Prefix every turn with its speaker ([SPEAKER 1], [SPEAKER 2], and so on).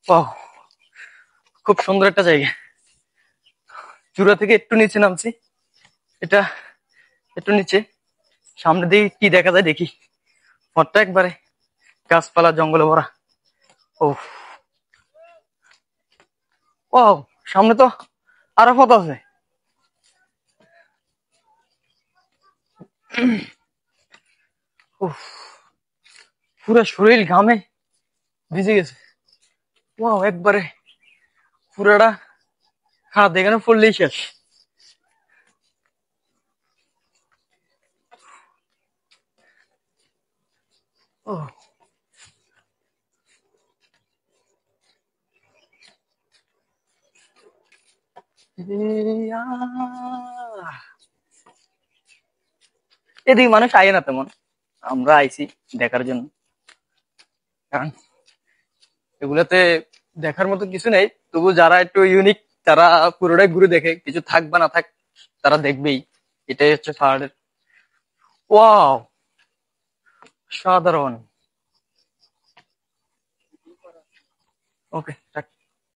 [SPEAKER 1] বাহ, খুব সুন্দর একটা জায়গা। চূড়া থেকে একটু নিচে নামছি। এটা একটু নিচে, সামনে দিয়ে কি দেখা যায় দেখি। পথটা একবারে গাছপালা জঙ্গলে ভরা। ও ও, সামনে তো আরো পথ আছে। উফ, পুরো শরীর ঘামে ভিজে গেছে। ওয়াও, একবারে পুরাটা হাত এখানে পড়লেই শেষ। ও, ইয়া। এদিকে মানুষ আয় না তেমন, আমরা আইছি দেখার জন্য। কারণ এগুলাতে দেখার মতো কিছু নেই, তবু যারা একটু ইউনিক তারা পুরোটাই ঘুরে দেখে, কিছু থাক বা না থাক তারা দেখবেই। এটাই হচ্ছে পাহাড়ের। ওয়াও, সাধারণ। ওকে,